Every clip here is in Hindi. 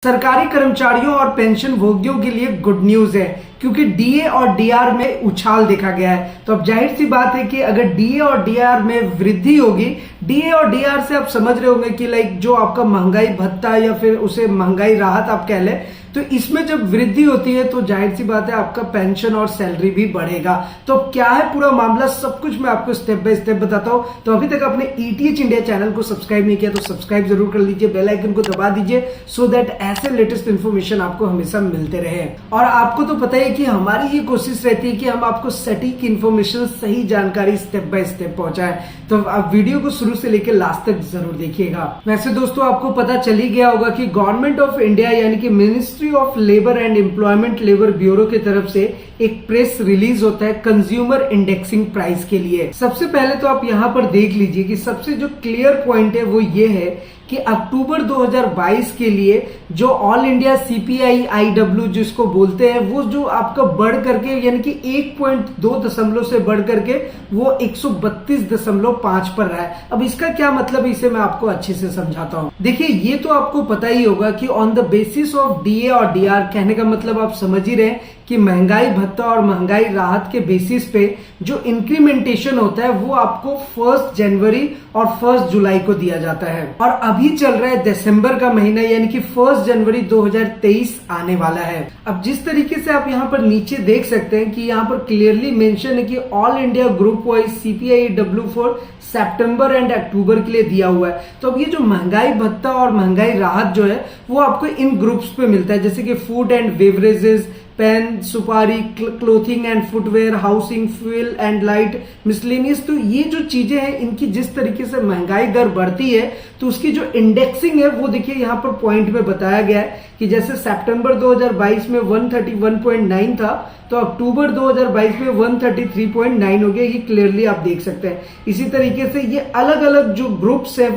सरकारी कर्मचारियों और पेंशन भोगियों के लिए गुड न्यूज है क्योंकि डीए और डीआर में उछाल देखा गया है। तो अब जाहिर सी बात है कि अगर डीए और डीआर में वृद्धि होगी, डीए और डीआर से आप समझ रहे होंगे कि लाइक जो आपका महंगाई भत्ता या फिर उसे महंगाई राहत आप कह लें, तो इसमें जब वृद्धि होती है तो जाहिर सी बात है आपका पेंशन और सैलरी भी बढ़ेगा। तो क्या है पूरा मामला, सब कुछ मैं आपको स्टेप बाय स्टेप बताता हूं। तो अभी तक आपने ईटीएच इंडिया चैनल को सब्सक्राइब नहीं किया तो सब्सक्राइब जरूर कर लीजिए, बेल आइकन को दबा दीजिए सो दैट ऐसे लेटेस्ट इन्फॉर्मेशन आपको हमेशा मिलते रहे। और आपको तो पता है कि हमारी ये कोशिश रहती है कि हम आपको सटीक इन्फॉर्मेशन, सही जानकारी स्टेप बाय स्टेप पहुंचाएं। तो आप वीडियो को शुरू से लेकर लास्ट तक जरूर देखिएगा। वैसे दोस्तों आपको पता चल ही गया होगा कि गवर्नमेंट ऑफ इंडिया यानी कि ministry of labour and employment labour bureau की तरफ से एक प्रेस रिलीज होता है कंज्यूमर इंडेक्सिंग प्राइस के लिए। सबसे पहले तो आप यहाँ पर देख लीजिए कि सबसे जो क्लियर पॉइंट है वो ये है कि अक्टूबर 2022 के लिए जो ऑल इंडिया सीपीआई आईडब्ल्यू जिसको बोलते हैं, वो जो आपका बढ़ करके यानी कि 1.2 दशमलव से बढ़ करके वो 132.5 पर रहा है। अब इसका क्या मतलब है, इसे मैं आपको अच्छे से समझाता हूं। देखिए ये तो आपको पता ही होगा कि on the basis of DA और डीआर, कहने का मतलब आप समझ ही रहे हैं कि महंगाई भत्ता और महंगाई राहत के बेसिस पे जो इंक्रीमेंटेशन होता है वो आपको 1 जनवरी और 1 जुलाई को दिया जाता है। और अभी चल रहा है दिसंबर का महीना यानी कि 1 जनवरी 2023 आने वाला है। अब जिस तरीके से आप यहाँ पर नीचे देख सकते हैं कि यहाँ पर क्लियरली मेंशन है कि all India group wise CPI W for सितंबर एंड अक्टूबर के लिए दिया हुआ है। तो अब ये जो महंगाई भत्ता और महंगाई राहत जो है वो आपको इन ग्रुप्स पे मिलता है, जैसे कि फूड एंड बेवरेजेस, पेन, सुपारी, clothing and footwear, housing, fuel and light, miscellaneous. तो ये जो चीजें हैं इनकी जिस तरीके से महंगाई दर बढ़ती है तो उसकी जो इंडेक्सिंग है वो देखिए यहाँ पर पॉइंट में बताया गया है कि जैसे सितंबर 2022 में 131.9 था तो अक्टूबर 2022 में 133.9 हो गया। ये क्लियरली आप देख सकते हैं। इसी तरीके से ये अलग अलग जो ग्रुप्स है,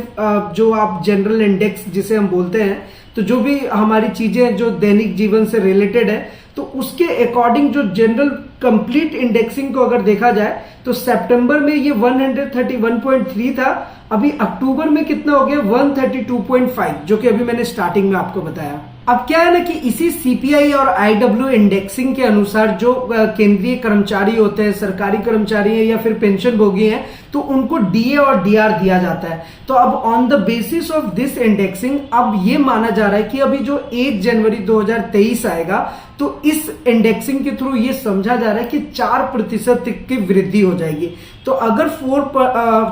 जो आप जनरल इंडेक्स जिसे हम बोलते हैं, तो जो भी हमारी चीजें जो दैनिक जीवन से रिलेटेड है तो उसके अकॉर्डिंग जो जनरल कंप्लीट इंडेक्सिंग को अगर देखा जाए तो सितंबर में ये 131.3 था, अभी अक्टूबर में कितना हो गया 132.5, जो कि अभी मैंने स्टार्टिंग में आपको बताया। अब क्या है ना कि इसी सीपीआई और आईडब्ल्यू इंडेक्सिंग के अनुसार जो केंद्रीय कर्मचारी होते हैं, सरकारी कर्मचारी हैं या फिर पेंशन भोगी हैं, तो उनको डीए और डीआर दिया जाता है। तो अब on the basis of this indexing अब ये माना जा रहा है कि अभी जो 1 जनवरी 2023 आएगा तो इस इंडेक्सिंग के थ्रू ये समझा जा रहा है कि 4% की वृद्धि हो जाएगी। तो अगर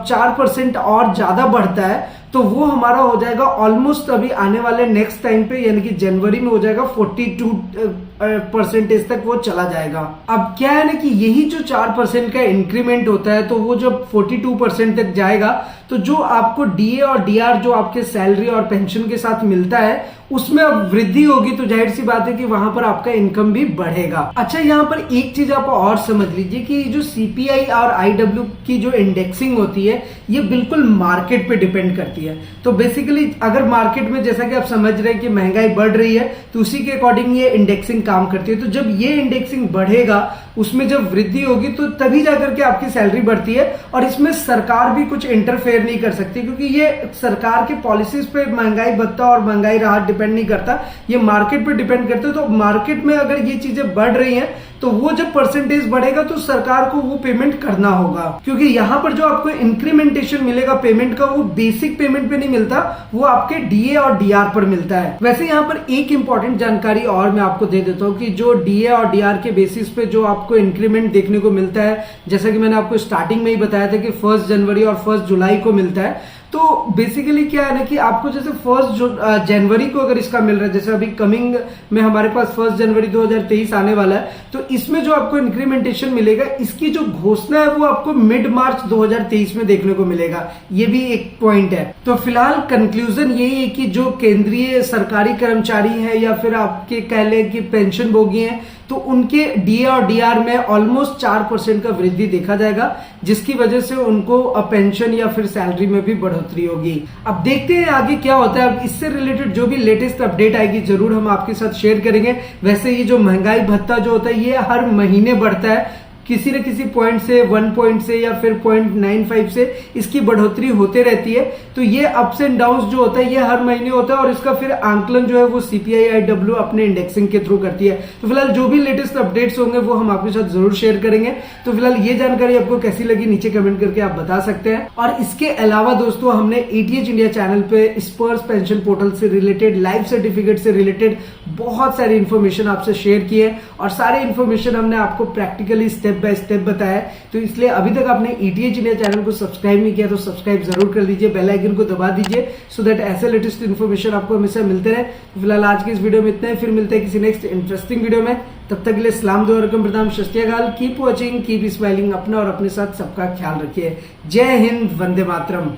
4% और ज्यादा बढ़ता है तो वो हमारा हो जाएगा ऑलमोस्ट अभी आने वाले नेक्स्ट टाइम पे यानी कि जनवरी में हो जाएगा 42% तक वो चला जाएगा। अब क्या है ना कि यही जो 4% का इंक्रीमेंट होता है तो वो जब 42% तक जाएगा तो जो आपको डीए और डीआर जो आपके सैलरी और पेंशन के साथ मिलता है उसमें अब वृद्धि होगी, तो जाहिर सी बात है कि वहां पर आपका इनकम भी बढ़ेगा। अच्छा यहाँ पर एक चीज आप और समझ लीजिए कि जो सीपीआई और आईडब्ल्यू की जो इंडेक्सिंग होती है ये बिल्कुल मार्केट पे डिपेंड करती है। तो बेसिकली अगर मार्केट में जैसा कि आप समझ रहे हैं कि महंगाई बढ़ रही है तो उसी के अकॉर्डिंग ये इंडेक्सिंग काम करती है। तो जब ये इंडेक्सिंग बढ़ेगा, उसमें जब वृद्धि होगी तो तभी जाकर के आपकी सैलरी बढ़ती है। और इसमें सरकार भी कुछ इंटरफेयर नहीं कर सकती क्योंकि ये सरकार के पॉलिसीज पे महंगाई भत्ता और महंगाई राहत डिपेंड नहीं करता, ये मार्केट पे डिपेंड करता है। तो मार्केट में अगर ये चीजें बढ़ रही हैं तो वो जब परसेंटेज बढ़ेगा तो सरकार को वो पेमेंट करना होगा, क्योंकि यहाँ पर जो आपको इंक्रीमेंटेशन मिलेगा पेमेंट का वो बेसिक पेमेंट पे नहीं मिलता, वो आपके डीए और डीआर पर मिलता है। वैसे यहाँ पर एक इंपॉर्टेंट जानकारी और मैं आपको दे देता हूँ कि जो डीए और डीआर के बेसिस पे जो आपको इंक्रीमेंट देखने को मिलता है, जैसा कि मैंने आपको स्टार्टिंग में ही बताया था कि 1 जनवरी और 1 जुलाई को मिलता है। तो बेसिकली क्या है ना कि आपको जैसे 1 जनवरी को अगर इसका मिल रहा है, जैसे अभी कमिंग में हमारे पास 1 जनवरी 2023 आने वाला है, तो इसमें जो आपको इंक्रीमेंटेशन मिलेगा इसकी जो घोषणा है वो आपको मिड मार्च 2023 में देखने को मिलेगा। ये भी एक पॉइंट है। तो फिलहाल कंक्लूजन यही है कि जो केंद्रीय सरकारी कर्मचारी हैं या फिर आपके कह लें कि पेंशन भोगी हैं तो उनके डीए और डीआर में ऑलमोस्ट 4% का वृद्धि देखा जाएगा, जिसकी वजह से उनको पेंशन या फिर सैलरी में भी बढ़ोतरी होगी। अब देखते हैं आगे क्या होता है। अब इससे रिलेटेड जो भी लेटेस्ट अपडेट आएगी जरूर हम आपके साथ शेयर करेंगे। वैसे ये जो महंगाई भत्ता जो होता है ये हर महीने बढ़ता है, किसी न किसी पॉइंट से 1 पॉइंट से या फिर 0.95 से इसकी बढ़ोतरी होते रहती है। तो ये अप्स एंड डाउन्स जो होता है ये हर महीने होता है और इसका फिर आंकलन जो है वो CPI-IW अपने इंडेक्सिंग के थ्रू करती है। तो फिलहाल जो भी लेटेस्ट अपडेट्स होंगे वो हम आपके साथ जरूर शेयर करेंगे। तो फिलहाल ये जानकारी आपको कैसी लगी नीचे कमेंट करके आप बता सकते हैं। और इसके अलावा दोस्तों हमने ETH इंडिया चैनल पे स्पर्स पेंशन पोर्टल से रिलेटेड, लाइफ सर्टिफिकेट से रिलेटेड बहुत सारी इंफॉर्मेशन आपसे शेयर की है और सारे इंफॉर्मेशन हमने आपको प्रैक्टिकली स्टेप बाय स्टेप बताया है। तो इसलिए अभी तक आपने ETH इंडिया चैनल को सब्सक्राइब नहीं किया तो सब्सक्राइब जरूर कर दीजिए, बेल आइकन को दबा दीजिए सो दैट ऐसे लेटेस्ट इंफॉर्मेशन आपको हमेशा मिलते रहे। तो फिलहाल आज की इस वीडियो में इतना ही, फिर मिलते हैं किसी नेक्स्ट इंटरेस्टिंग वीडियो में। तब तक के लिए सलाम दुआ रकम प्रणाम, सत श्री अकाल, कीप वॉचिंग, कीप स्माइलिंग, अपना और अपने साथ सबका ख्याल रखिए। जय हिंद, वंदे मातरम।